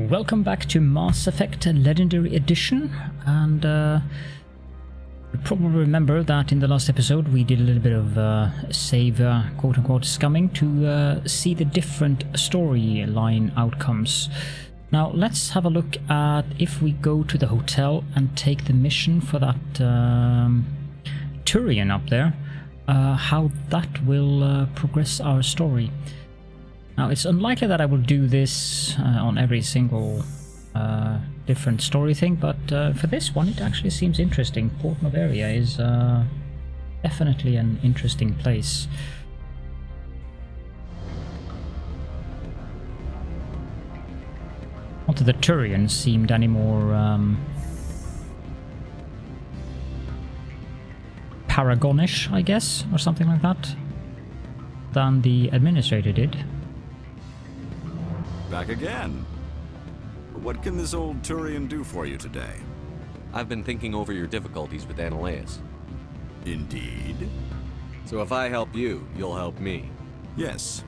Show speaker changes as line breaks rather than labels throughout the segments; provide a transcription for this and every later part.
Welcome back to Mass Effect Legendary Edition, and you probably remember that in the last episode we did a little bit of save quote-unquote scumming to see the different storyline outcomes. Now let's have a look at if we go to the hotel and take the mission for that Turian up there, how that will progress our story. Now, it's unlikely that I will do this on every single different story thing, but for this one it actually seems interesting. Port Noveria is definitely an interesting place. Not that the Turians seemed any more paragonish, I guess, or something like that, than the administrator did.
Back again. What can this old Turian do for you today?
I've been thinking over your difficulties with Annaleas.
Indeed?
So if I help you, you'll help me.
Yes.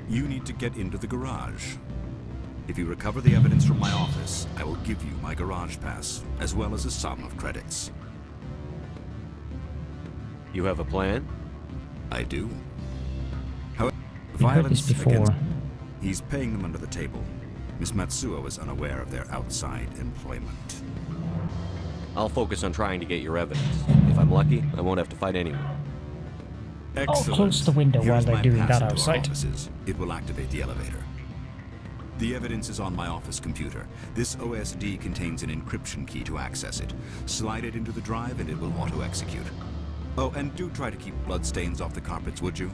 You need to get into the garage. If you recover the evidence from my office, I will give you my garage pass, as well as a sum of credits.
You have a plan?
I do. However,
You've heard this before.
He's paying them under the table. Miss Matsuo is unaware of their outside employment.
I'll focus on trying to get your evidence. If I'm lucky, I won't have to fight anyone.
Excellent.
I'll close the window while they're doing that outside.
It will activate the elevator. The evidence is on my office computer. This OSD contains an encryption key to access it. Slide it into the drive and it will auto-execute. Oh, and do try to keep bloodstains off the carpets, would you?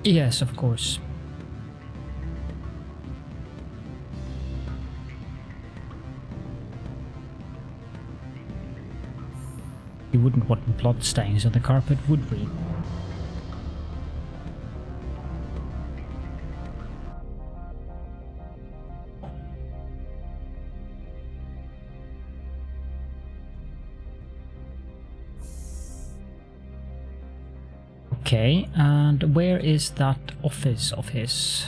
Yes, of course. We wouldn't want blood stains on the carpet, would we? Okay, and where is that office of his?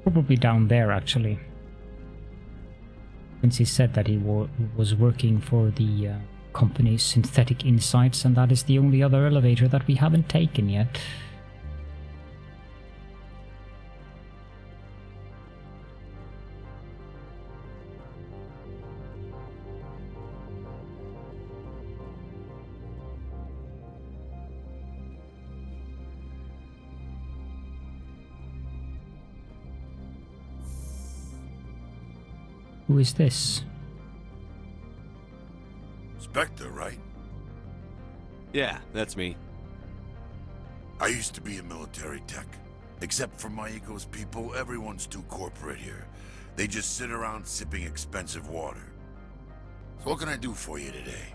Probably down there, actually. Since he said that he was working for the company Synthetic Insights, and that is the only other elevator that we haven't taken yet. Who is this?
Spectre, right?
Yeah, that's me.
I used to be a military tech. Except for Maiko's people, everyone's too corporate here. They just sit around sipping expensive water. So what can I do for you today?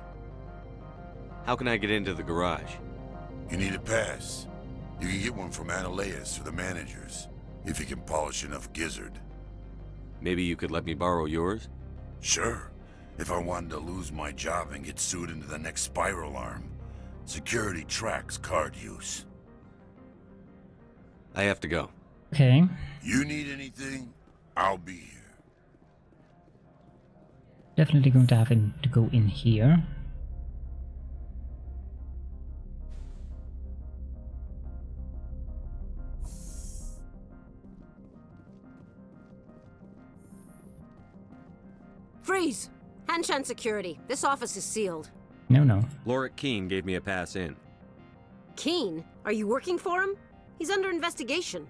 How can I get into the garage?
You need a pass. You can get one from Annaleas or the managers, if you can polish enough gizzard.
Maybe you could let me borrow yours?
Sure, if I wanted to lose my job and get sued into the next spiral arm. Security tracks card use.
I have to go.
Okay.
You need anything, I'll be here.
Definitely going to have him to go in here.
Freeze! Hanshan security. This office is sealed.
No.
Lorik Keene gave me a pass in.
Keene? Are you working for him? He's under investigation.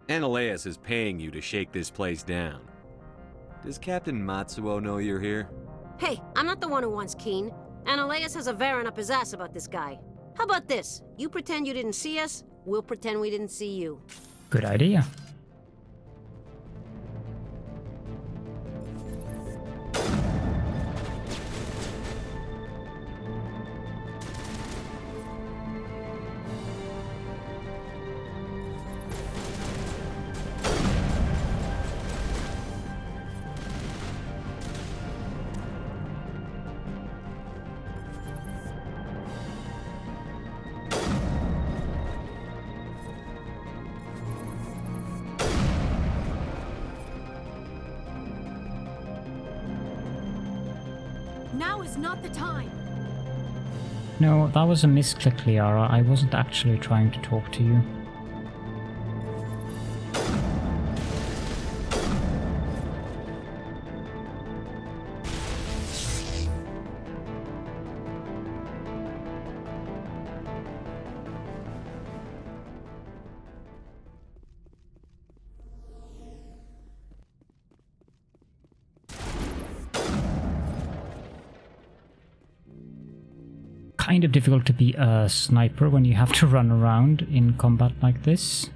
Annaleas is paying you to shake this place down. Does Captain Matsuo know you're here?
Hey, I'm not the one who wants Keene. Annaleas has a Varen up his ass about this guy. How about this? You pretend you didn't see us, we'll pretend we didn't see you.
Good idea.
Now is not the time.
No, that was a misclick, Liara. I wasn't actually trying to talk to you. Kind of difficult to be a sniper when you have to run around in combat like this.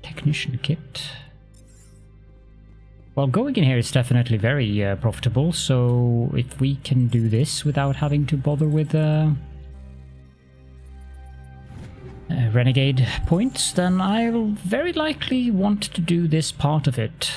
Technician kit. Well, going in here is definitely very profitable, so if we can do this without having to bother with renegade points, then I'll very likely want to do this part of it.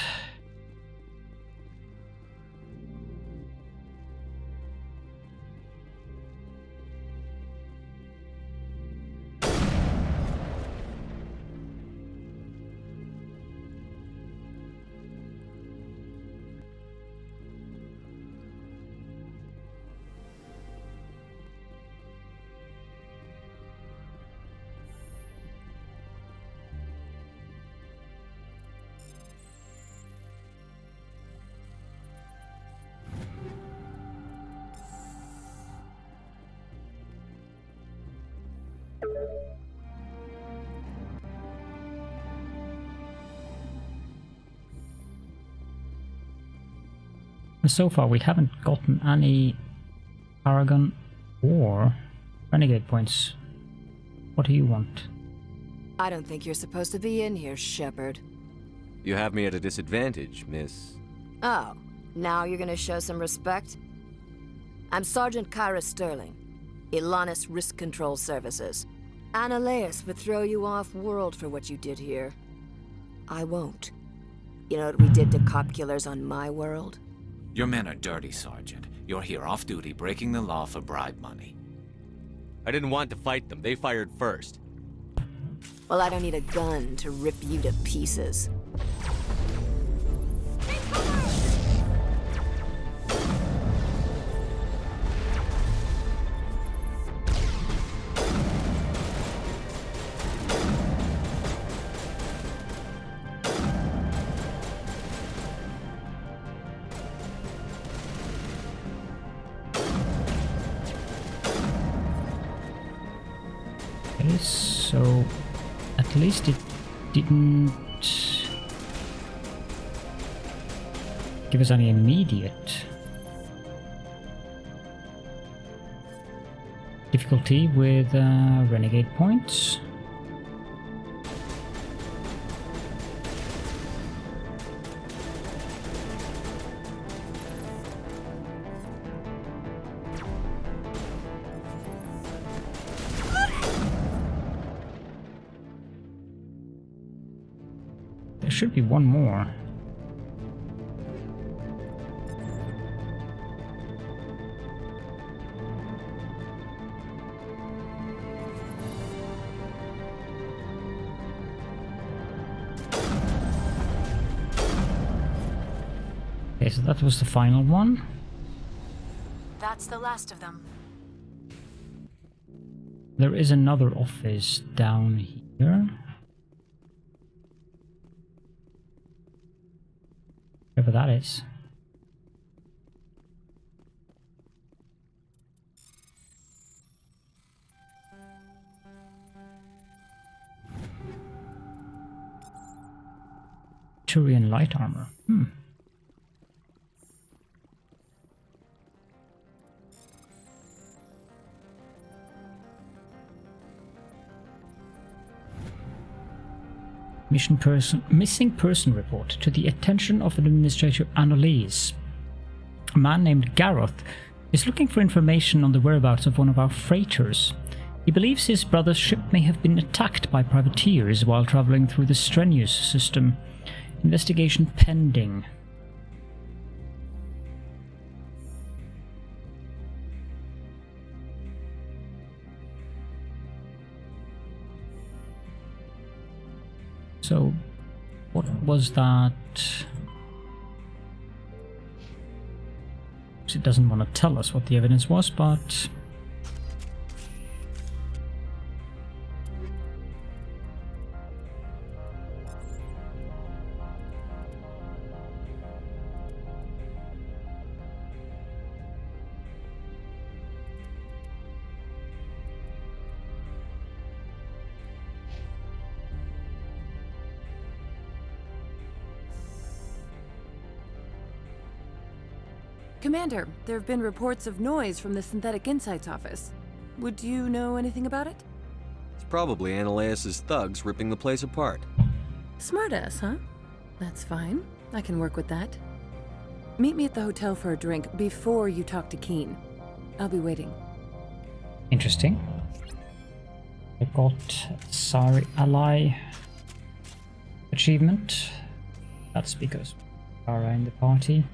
So far we haven't gotten any Paragon or Renegade points. What do you want?
I don't think you're supposed to be in here, Shepard.
You have me at a disadvantage, miss.
Oh, now you're gonna show some respect? I'm Sergeant Kyra Sterling, Ilanis Risk Control Services. Annaleus would throw you off-world for what you did here. I won't. You know what we did to cop killers on my world?
Your men are dirty, Sergeant. You're here off-duty, breaking the law for bribe money.
I didn't want to fight them. They fired first.
Well, I don't need a gun to rip you to pieces.
So at least it didn't give us any immediate difficulty with renegade points. There should be one more. Okay, so that was the final one.
That's the last of them.
There is another office down here. Whatever that is. Turian light armor. Missing person report to the attention of Administrator Annalise. A man named Gareth is looking for information on the whereabouts of one of our freighters. He believes his brother's ship may have been attacked by privateers while traveling through the Strenuous system. Investigation pending. So, what was that? It doesn't want to tell us what the evidence was, but...
Commander, there have been reports of noise from the Synthetic Insights office. Would you know anything about it?
It's probably Ananias' thugs ripping the place apart.
Smartass, huh? That's fine. I can work with that. Meet me at the hotel for a drink before you talk to Keen. I'll be waiting.
Interesting. I got Sorry Ally achievement. That's because we are in the party.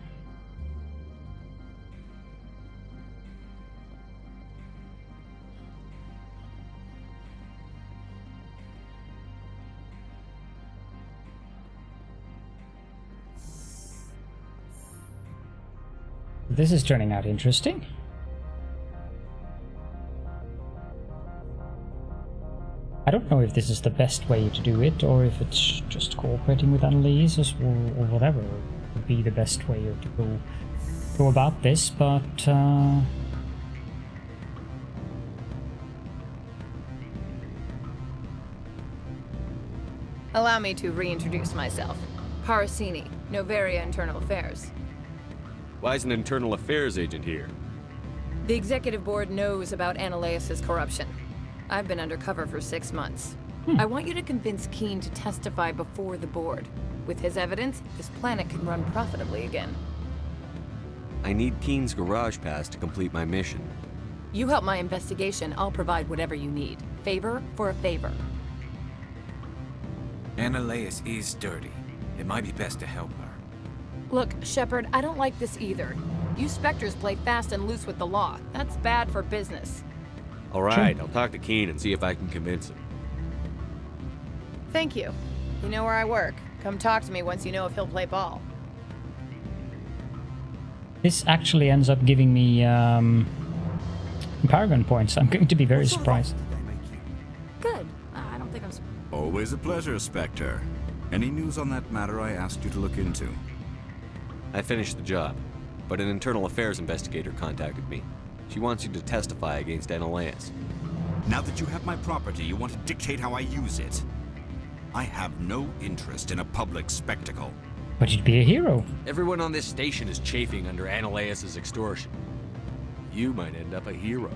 This is turning out interesting. I don't know if this is the best way to do it, or if it's just cooperating with Annalise, or whatever would be the best way to go about this, but
Allow me to reintroduce myself. Parasini, Noveria Internal Affairs.
Why is an internal affairs agent here?
The executive board knows about Ananias' corruption. I've been undercover for 6 months. I want you to convince Keen to testify before the board. With his evidence, this planet can run profitably again.
I need Keen's garage pass to complete my mission.
You help my investigation, I'll provide whatever you need. Favor for a favor.
Ananias is dirty. It might be best to help her.
Look, Shepard, I don't like this either. You Spectres play fast and loose with the law. That's bad for business.
Alright, I'll talk to Keen and see if I can convince him.
Thank you. You know where I work. Come talk to me once you know if he'll play ball.
this actually ends up giving me Paragon points. I'm going to be very surprised.
Good. I don't think I'm...
Always a pleasure, Spectre. Any news on that matter I asked you to look into?
I finished the job, but an internal affairs investigator contacted me. She wants you to testify against Ananias.
Now that you have my property, you want to dictate how I use it. I have no interest in a public spectacle.
But you'd be a hero.
Everyone on this station is chafing under Ananias' extortion. You might end up a hero.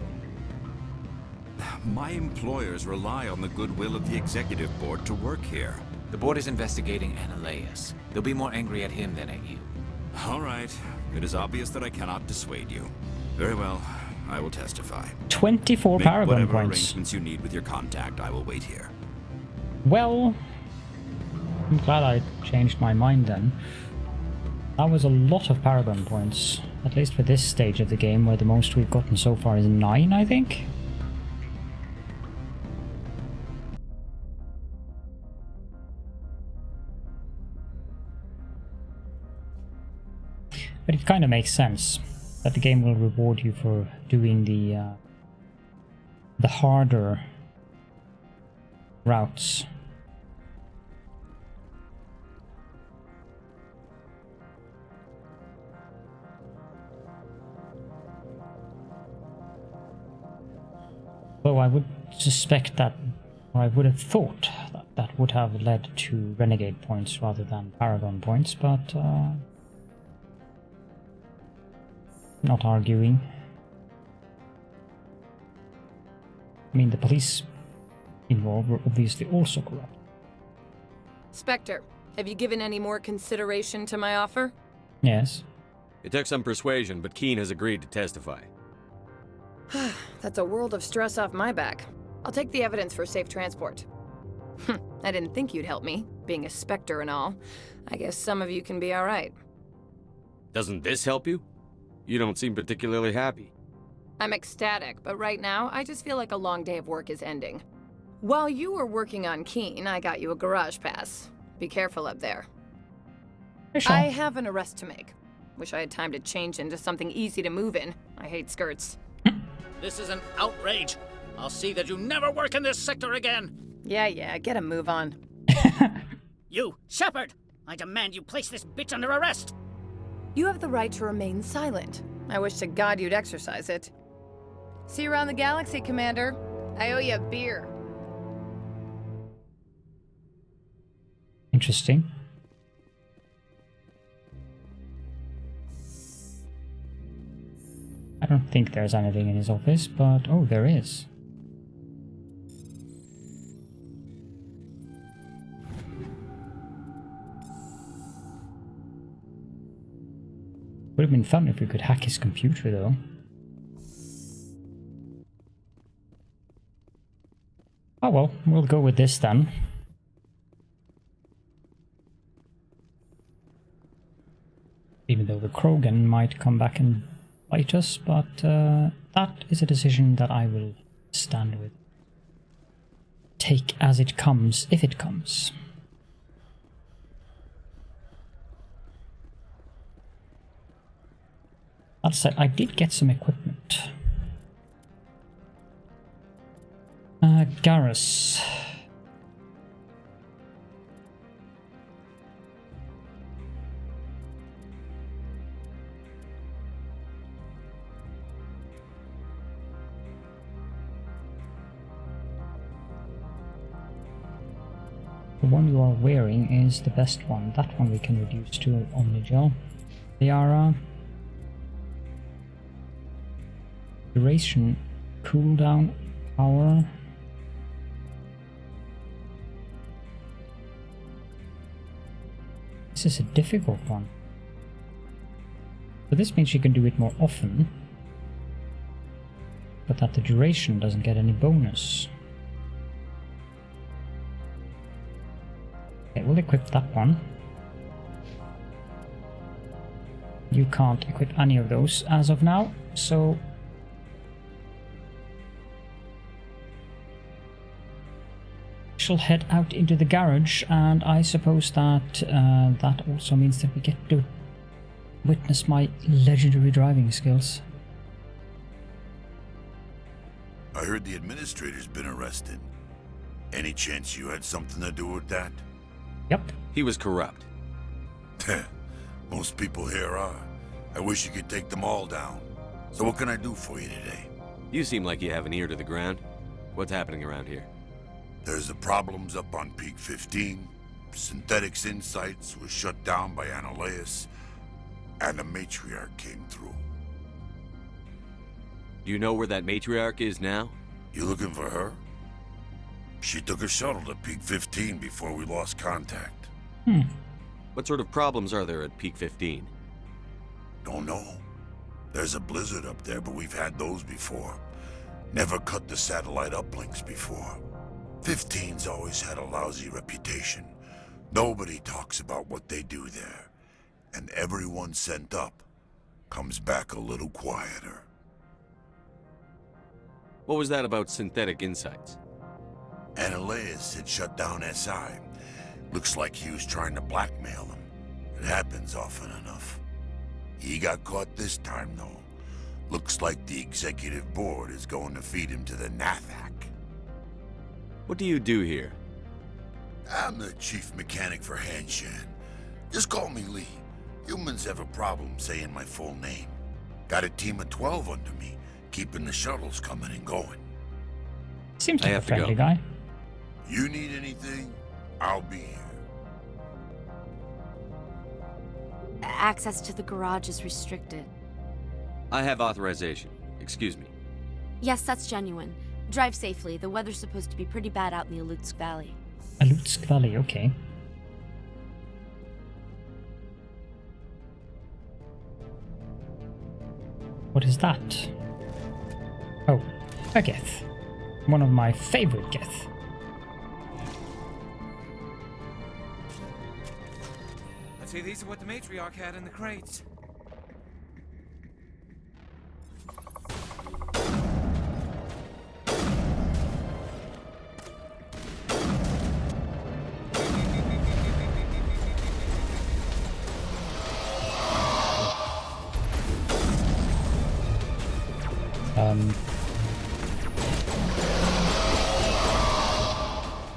My employers rely on the goodwill of the executive board to work here.
The board is investigating Ananias. They'll be more angry at him than at you.
All right. It is obvious that I cannot dissuade you. Very well. I will testify.
24
Make
Paragon
whatever
points.
arrangements you need with your contact. I will wait here.
Well, I'm glad I changed my mind then. That was a lot of Paragon points. At least for this stage of the game, where the most we've gotten so far is 9, I think. But it kind of makes sense that the game will reward you for doing the harder routes. Though I would suspect that, or I would have thought that that would have led to Renegade points rather than Paragon points, but not arguing. I mean, the police involved were obviously also corrupt.
Spectre, have you given any more consideration to my offer?
Yes.
It took some persuasion, but Keen has agreed to testify.
That's a world of stress off my back. I'll take the evidence for safe transport. I didn't think you'd help me, being a Spectre and all. I guess some of you can be alright.
Doesn't this help you? You don't seem particularly happy.
I'm ecstatic, but right now, I just feel like a long day of work is ending. While you were working on Keen, I got you a garage pass. Be careful up there.
Sure.
I have an arrest to make. Wish I had time to change into something easy to move in. I hate skirts.
This is an outrage. I'll see that you never work in this sector again.
Yeah, get a move on.
You, Shepard! I demand you place this bitch under arrest!
You have the right to remain silent. I wish to God you'd exercise it. See you around the galaxy, Commander. I owe you a beer.
Interesting. I don't think there's anything in his office, but oh, there is. Would have been fun if we could hack his computer, though. Oh well, we'll go with this then. Even though the Krogan might come back and bite us, but that is a decision that I will stand with. Take as it comes, if it comes. That said, I did get some equipment. Garrus. The one you are wearing is the best one. That one we can reduce to Omnigel. They are duration, cooldown, power. This is a difficult one. So this means you can do it more often, but that the duration doesn't get any bonus. Okay, we'll equip that one. You can't equip any of those as of now, so shall head out into the garage, and I suppose that that also means that we get to witness my legendary driving skills.
I heard the administrator's been arrested. Any chance you had something to do with that?
Yep.
He was corrupt.
Most people here are. I wish you could take them all down. So what can I do for you today?
You seem like you have an ear to the ground. What's happening around here?
There's the problems up on Peak 15. Synthetics Insights was shut down by Annihilus, and the Matriarch came through.
Do you know where that Matriarch is now?
You looking for her? She took a shuttle to Peak 15 before we lost contact.
What sort of problems are there at Peak 15?
Don't know. There's a blizzard up there, but we've had those before. Never cut the satellite uplinks before. 15's always had a lousy reputation. Nobody talks about what they do there. And everyone sent up comes back a little quieter.
What was that about Synthetic Insights?
Annihilus had shut down SI. Looks like he was trying to blackmail them. It happens often enough. He got caught this time, though. Looks like the executive board is going to feed him to the Nathak.
What do you do here?
I'm the chief mechanic for Hanshan. Just call me Lee. Humans have a problem saying my full name. Got a team of 12 under me, keeping the shuttles coming and going.
Seems like a
have to go.
friendly guy.
You need anything, I'll be here.
Access to the garage is restricted.
I have authorization. Excuse me.
Yes, that's genuine. Drive safely. The weather's supposed to be pretty bad out in the Alutsk Valley.
Alutsk Valley, okay. What is that? Oh, a Geth. One of my favorite Geth.
I'd say these are what the Matriarch had in the crates.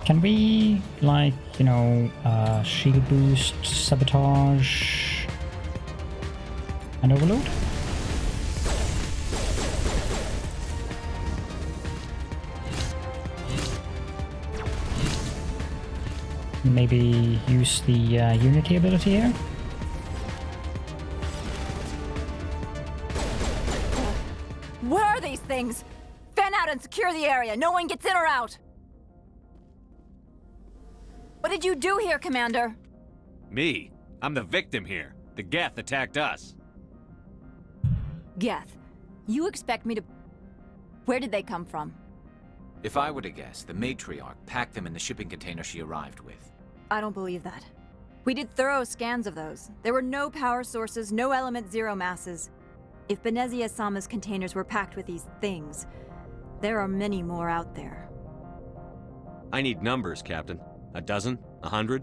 Can we, like, you know, shield boost, sabotage, and overload? Maybe use the Unity ability here?
Where are these things? Fan out and secure the area. No one gets in or out. What did you do here, Commander?
Me? I'm the victim here. The Geth attacked us.
Geth, you expect me to... Where did they come from?
If I were to guess, the matriarch packed them in the shipping container she arrived with.
I don't believe that. We did thorough scans of those. There were no power sources, no element zero masses. If Benezia-sama's containers were packed with these things, there are many more out there.
I need numbers, Captain. A dozen? 100?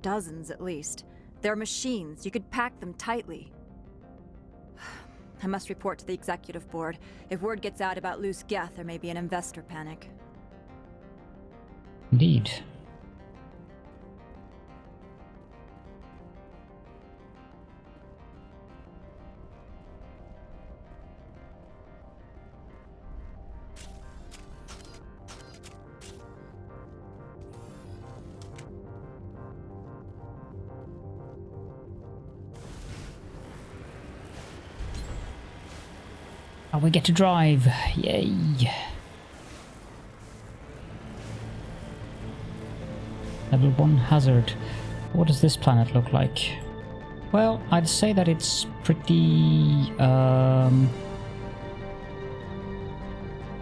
Dozens, at least. They're machines. You could pack them tightly. I must report to the executive board. If word gets out about loose Geth, there may be an investor panic.
Indeed. Oh, we get to drive. Yay. Level 1 hazard. What does this planet look like? Well, I'd say that it's pretty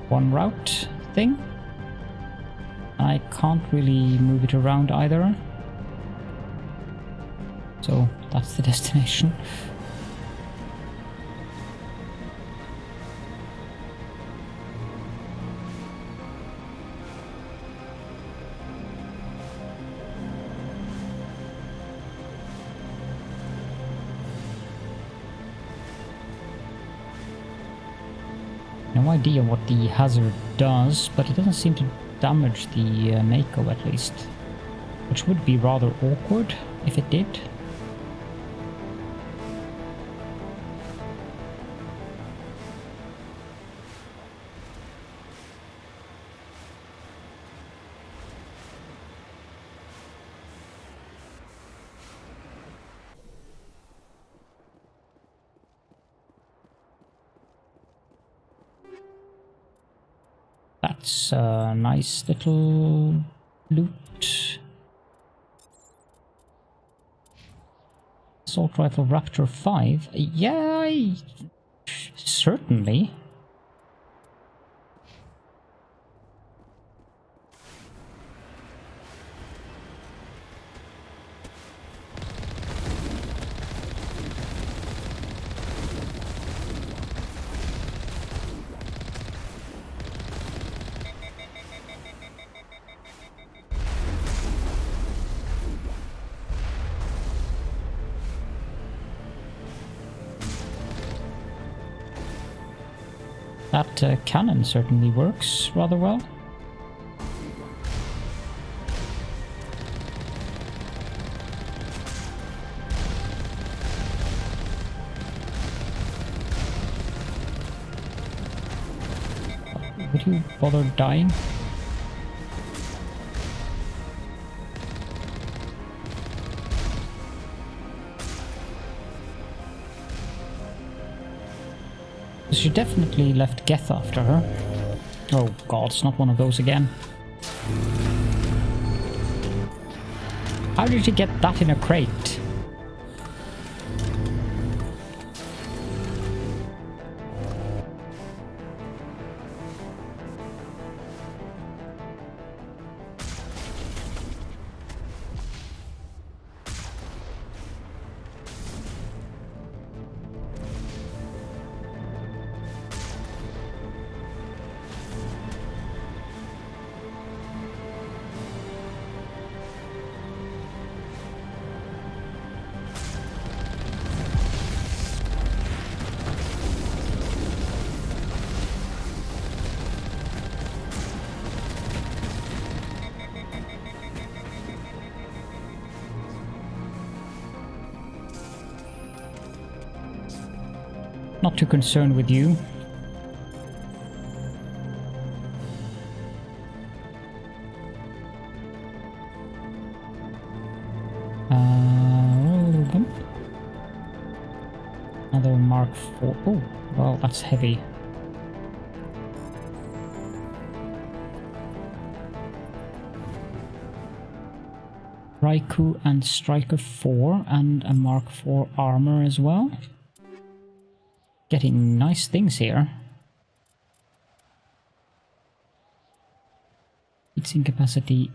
one route thing. I can't really move it around either. So that's the destination. No idea what the hazard does, but it doesn't seem to damage the Mako at least. Which would be rather awkward if it did. That's a nice little loot. Assault Rifle Raptor 5? Yeah, certainly. That cannon certainly works rather well. Would you bother dying? She definitely left Geth after her. Oh god, it's not one of those again. How did you get that in a crate? not too concerned with you. Another Mark IV. Oh, well, that's heavy. Raikou and Striker 4 and a Mark IV armor as well. Getting nice things here. Heatsink capacity.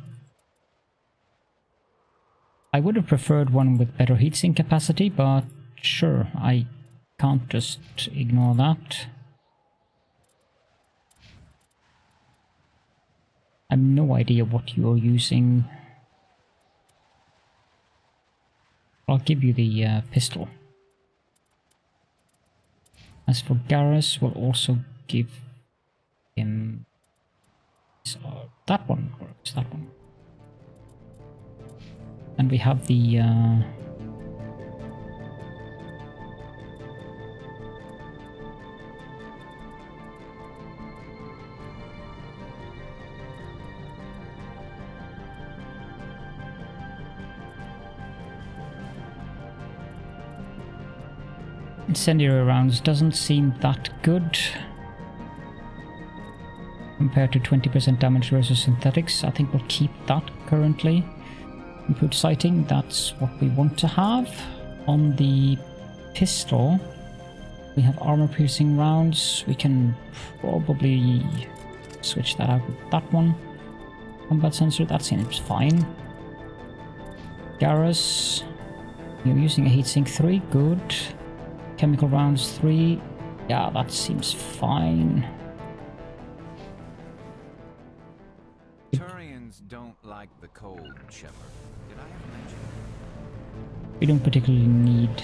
I would have preferred one with better heatsink capacity, but sure, I can't just ignore that. I have no idea what you're using. I'll give you the pistol. As for Garrus, we'll also give him that one works, that one. And we have the incendiary rounds doesn't seem that good compared to 20% damage versus synthetics. I think we'll keep that currently. Improved sighting, that's what we want to have. On the pistol, we have armor piercing rounds. We can probably switch that out with that one. Combat sensor, that seems fine. Garrus, you're using a heatsink 3, good. Chemical rounds 3, yeah, that seems fine.
Turians don't like the cold, Shepard. Did I ever mention?
We don't particularly need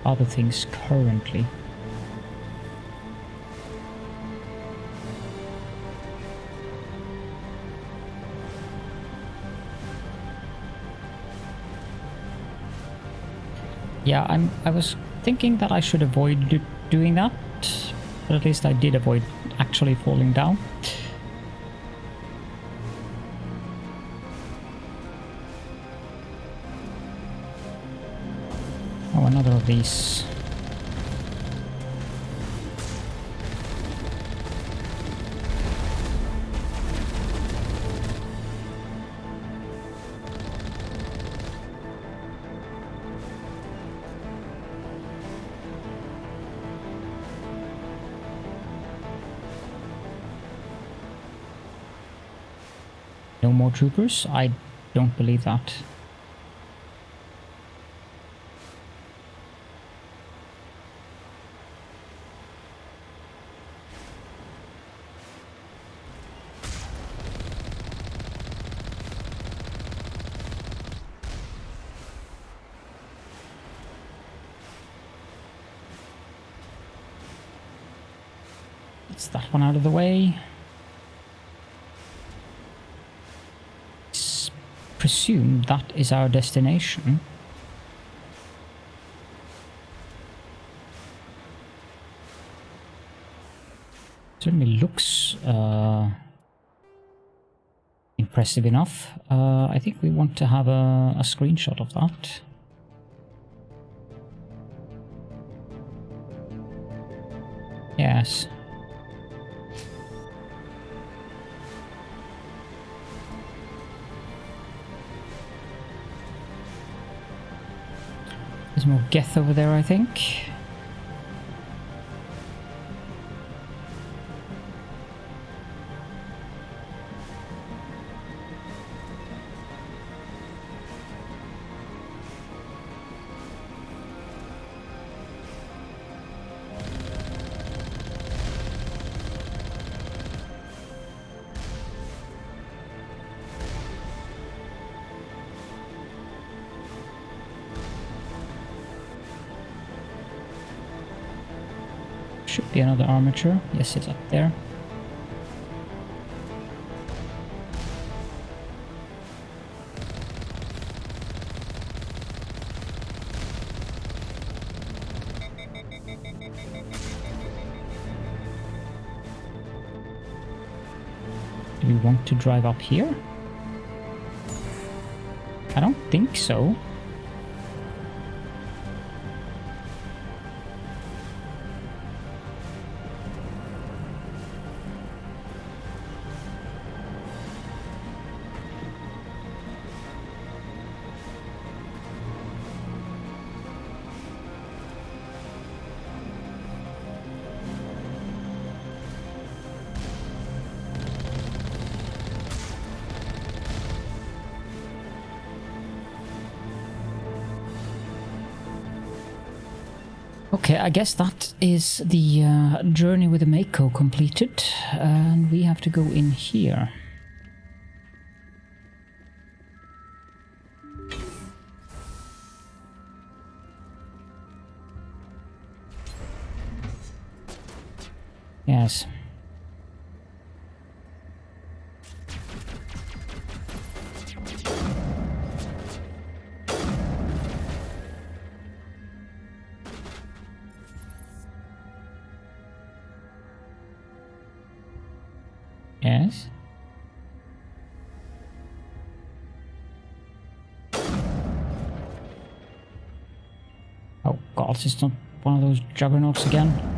other things currently. Yeah, I was thinking that I should avoid doing that, but at least I did avoid actually falling down. Oh, another of these. No more troopers? I don't believe that. Gets that one out of the way. Presume that is our destination. Certainly looks impressive enough. I think we want to have a screenshot of that. Yes. There's more Geth over there, I think. Should be another armature. Yes, it's up there. Do we want to drive up here? I don't think so. Okay, I guess that is the journey with the Mako completed, and we have to go in here. Yes. Yes. Oh god, it's not one of those juggernauts again.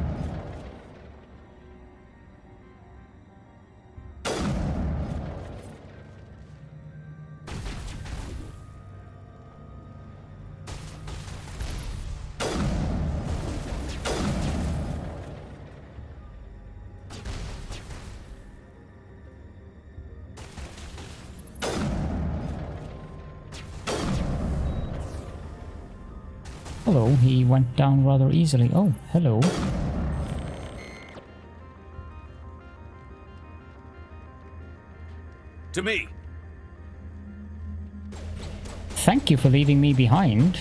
Hello, he went down rather easily. Oh, hello.
To me.
Thank you for leaving me behind.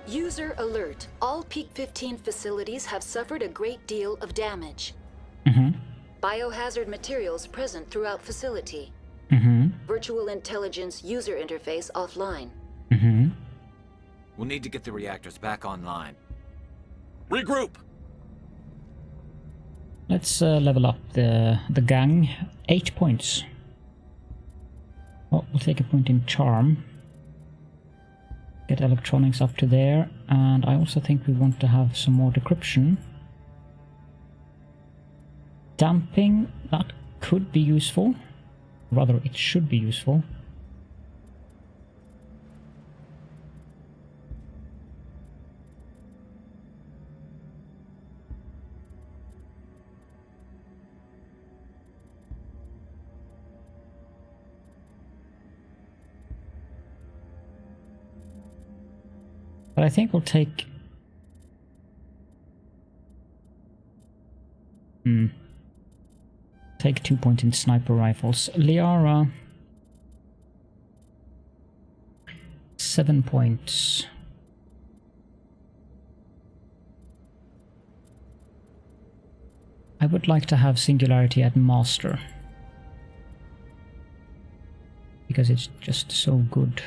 User alert. All EP10 facilities have suffered a great deal of damage. Biohazard materials present throughout facility. Virtual intelligence user interface offline.
We'll need to get the reactors back online.
Regroup!
Let's level up the gang. 8 points. Oh, we'll take a point in charm. Get electronics up to there, and I also think we want to have some more decryption. Damping, that could be useful. Rather, it should be useful. But I think we'll take... Take 2 points in sniper rifles. Liara... 7 points. I would like to have Singularity at Master. Because it's just so good.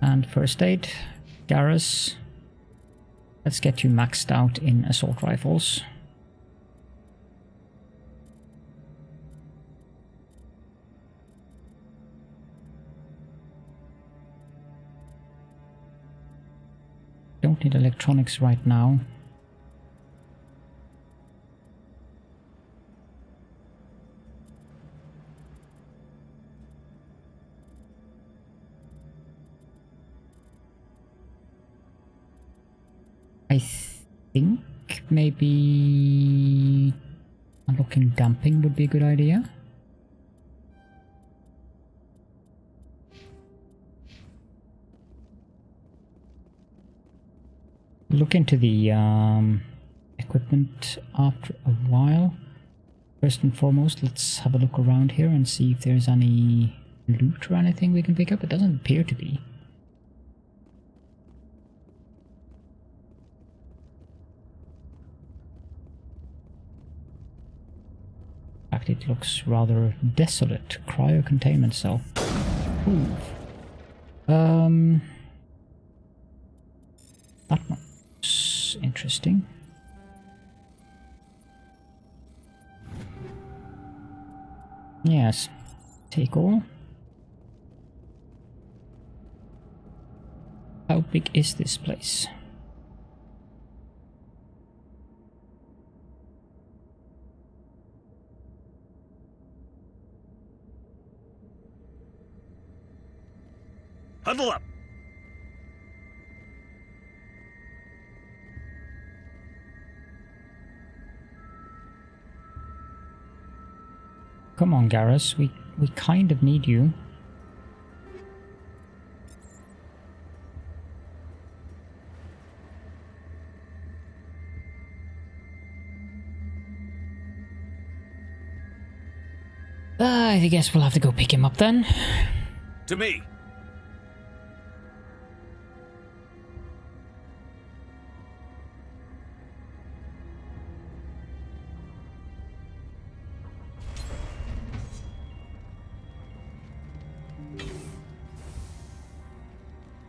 And first aid, Garrus. Let's get you maxed out in assault rifles. Don't need electronics right now. I think maybe unlocking damping would be a good idea. look into the equipment after a while. First and foremost, let's have a look around here and see if there's any loot or anything we can pick up. It doesn't appear to be. In fact, it looks rather desolate. Cryo-containment cell. Ooh. That one's interesting. Yes. Take all. How big is this place?
Huddle up!
Come on, Garrus, we kind of need you. I guess we'll have to go pick him up then.
To me!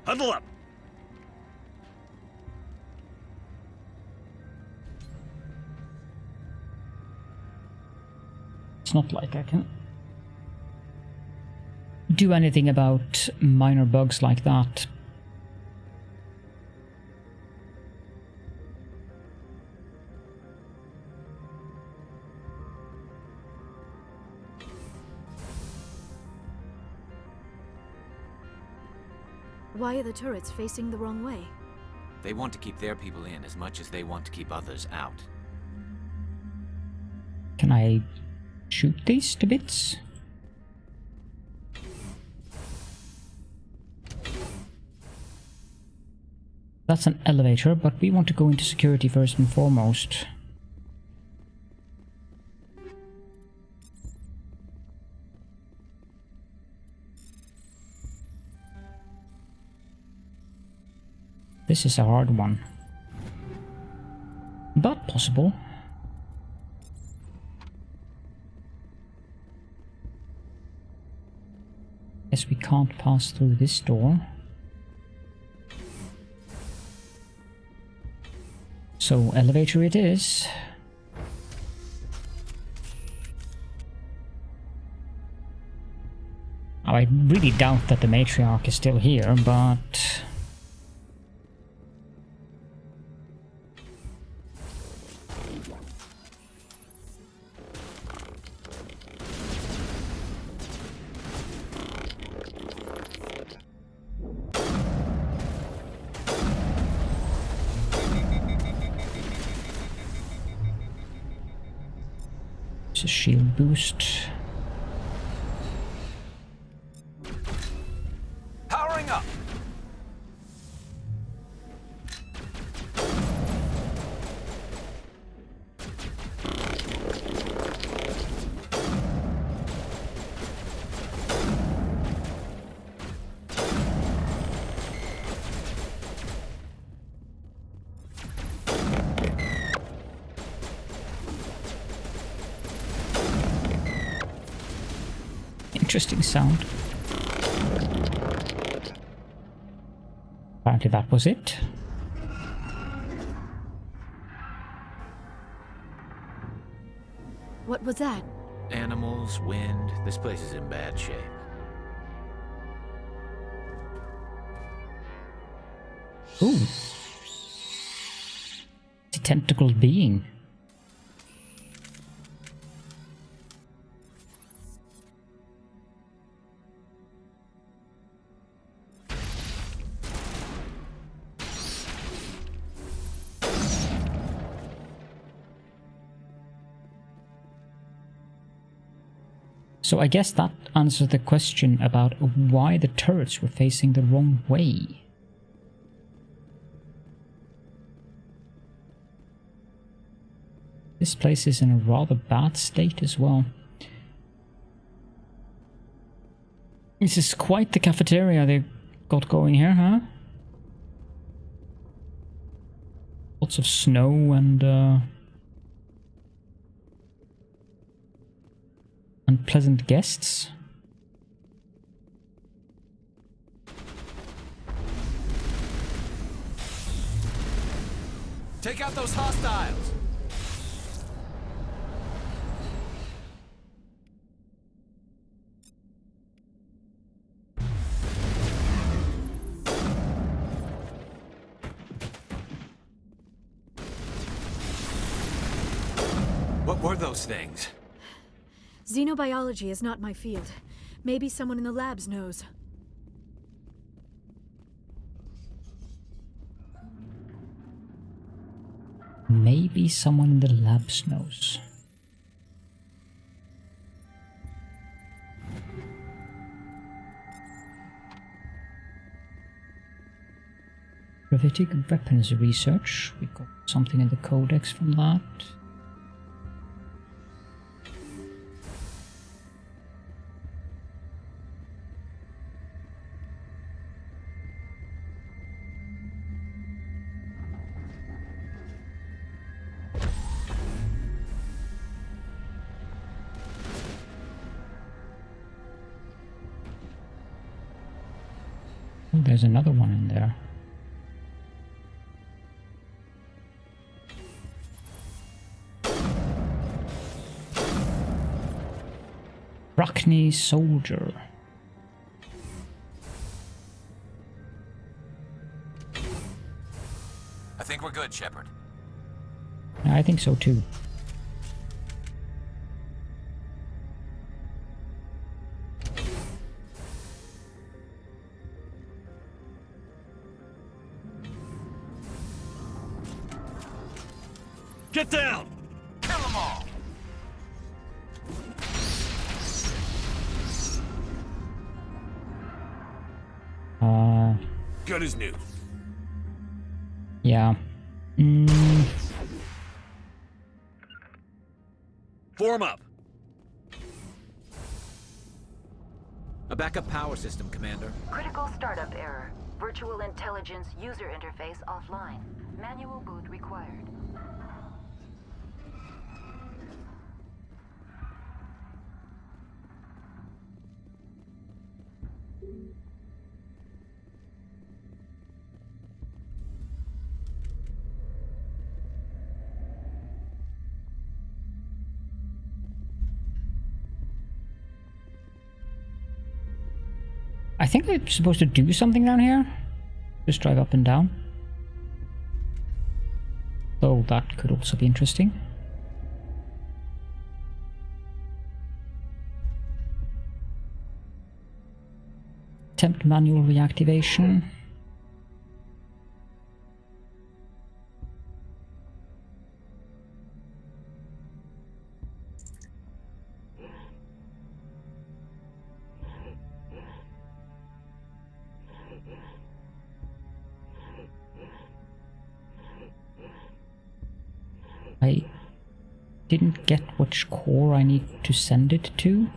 Huddle up!
It's not like I can do anything about minor bugs like that.
Why are the turrets facing the wrong way?
They want to keep their people in as much as they want to keep others out.
Can I shoot these to bits? That's an elevator, but we want to go into security first and foremost. This is a hard one, but possible. Guess we can't pass through this door. So elevator it is. I really doubt that the matriarch is still here, but it's a shield boost.
Powering up.
Interesting sound. Apparently that was it.
What was that?
Animals, wind, this place is in bad shape.
Ooh. It's a tentacled being. So I guess that answers the question about why the turrets were facing the wrong way. This place is in a rather bad state as well. This is quite the cafeteria they've got going here, huh? Lots of snow and unpleasant guests.
Take out those hostiles! What were those things?
Xenobiology is not my field. Maybe someone in the labs knows.
Maybe someone in the labs knows. Gravitic weapons research. We got something in the codex from that. Oh, there's another one in there. Rockney soldier.
I think we're good, Shepard.
I think so too.
Get down! Kill them all! Good as new.
Yeah.
Form up!
A backup power system, Commander.
Critical startup error. Virtual intelligence user interface offline. Manual boot required.
I think I'm supposed to do something down here. Just drive up and down. Though that could also be interesting. Attempt manual reactivation. I didn't get which core I need to send it to.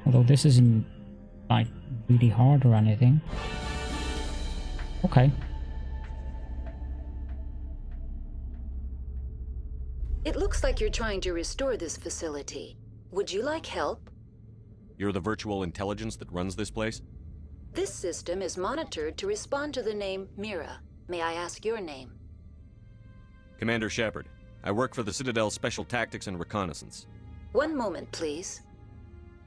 Although this isn't like really hard or anything. Okay.
It looks like you're trying to restore this facility. Would you like help?
You're the virtual intelligence that runs this place?
This system is monitored to respond to the name Mira. May I ask your name?
Commander Shepard. I work for the Citadel Special Tactics and Reconnaissance.
One moment, please.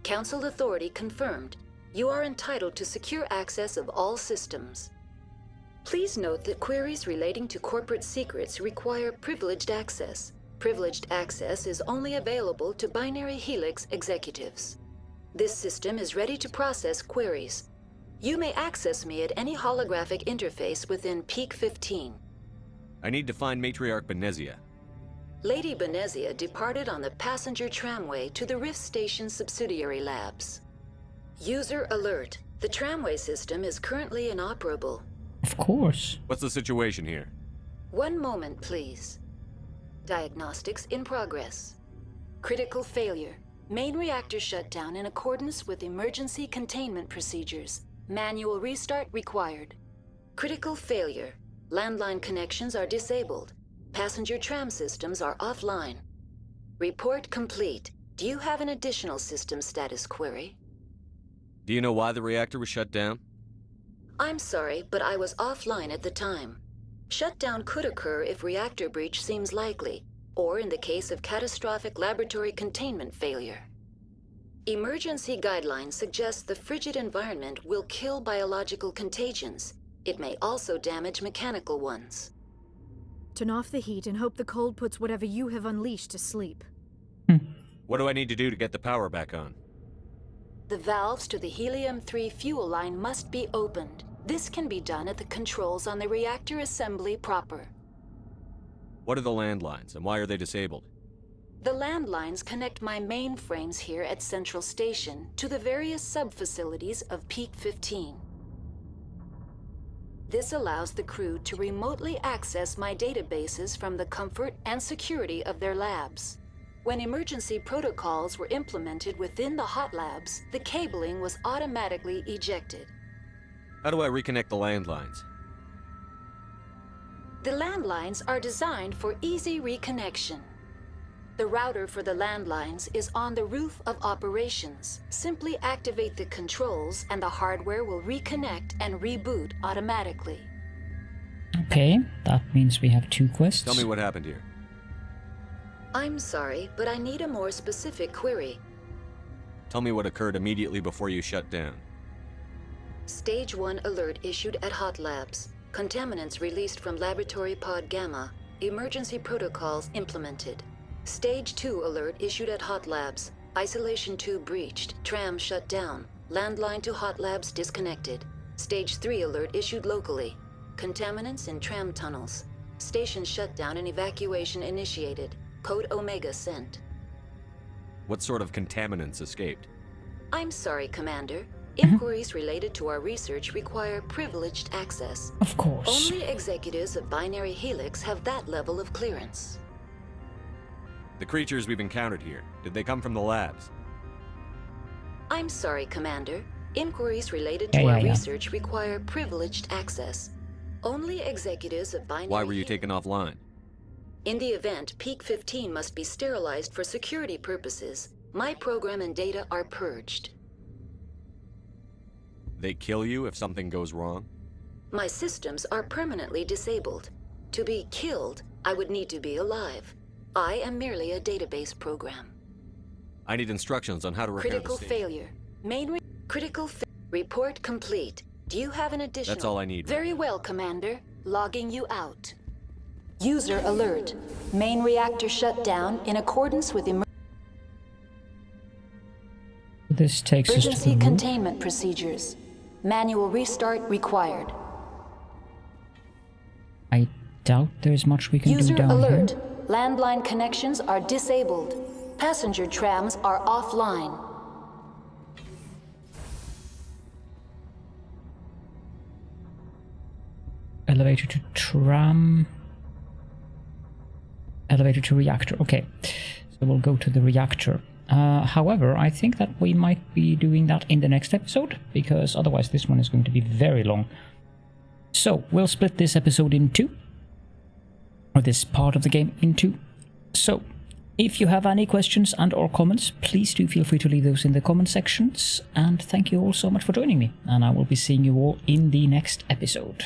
Council authority confirmed. You are entitled to secure access of all systems. Please note that queries relating to corporate secrets require privileged access. Privileged access is only available to Binary Helix executives. This system is ready to process queries. You may access me at any holographic interface within EP10.
I need to find Matriarch Benezia.
Lady Benezia departed on the passenger tramway to the Rift Station subsidiary labs. User alert. The tramway system is currently inoperable.
Of course.
What's the situation here?
One moment, please. Diagnostics in progress. Critical failure. Main reactor shut down in accordance with emergency containment procedures. Manual restart required. Critical failure. Landline connections are disabled. Passenger tram systems are offline. Report complete. Do you have an additional system status query?
Do you know why the reactor was shut down?
I'm sorry, but I was offline at the time. Shutdown could occur if reactor breach seems likely, or in the case of catastrophic laboratory containment failure. Emergency guidelines suggest the frigid environment will kill biological contagions. It may also damage mechanical ones.
Turn off the heat and hope the cold puts whatever you have unleashed to sleep.
What do I need to do to get the power back on?
The valves to the helium-3 fuel line must be opened. This can be done at the controls on the reactor assembly proper.
What are the landlines, and why are they disabled?
The landlines connect my mainframes here at Central Station to the various sub-facilities of EP10. This allows the crew to remotely access my databases from the comfort and security of their labs. When emergency protocols were implemented within the hot labs, the cabling was automatically ejected.
How do I reconnect the landlines?
The landlines are designed for easy reconnection. The router for the landlines is on the roof of operations. Simply activate the controls and the hardware will reconnect and reboot automatically.
Okay, that means we have 2 quests.
Tell me what happened here.
I'm sorry, but I need a more specific query.
Tell me what occurred immediately before you shut down.
Stage 1 alert issued at Hot Labs. Contaminants released from Laboratory Pod Gamma. Emergency protocols implemented. Stage 2 alert issued at Hot Labs. Isolation tube breached. Tram shut down. Landline to Hot Labs disconnected. Stage 3 alert issued locally. Contaminants in tram tunnels. Station shutdown and evacuation initiated. Code Omega sent.
What sort of contaminants escaped?
I'm sorry, Commander. Inquiries related to our research require privileged access.
Of course.
Only executives of Binary Helix have that level of clearance.
The creatures we've encountered here, did they come from the labs?
I'm sorry, Commander. Inquiries related to our research require privileged access. Only executives of Binary
Why were you taken offline?
In the event, EP10 must be sterilized for security purposes. My program and data are purged.
They kill you if something goes wrong?
My systems are permanently disabled. To be killed, I would need to be alive. I am merely a database program.
I need instructions on how to repair
Critical
the station.
failure. Report complete. Do you have an additional?
That's all I need.
Very well, Commander. Logging you out. User alert. Main reactor shut down in accordance with
This takes us to
emergency
the
containment procedures. Manual restart required.
I doubt there's much we can
User
do down
alert.
here.
Landline connections are disabled. Passenger trams are offline.
Elevator to tram. Elevator to reactor. Okay, so we'll go to the reactor. However, I think that we might be doing that in the next episode, because otherwise this one is going to be very long. So we'll split this episode in 2, or this part of the game in 2. So if you have any questions and or comments, please do feel free to leave those in the comment sections, and thank you all so much for joining me, and I will be seeing you all in the next episode.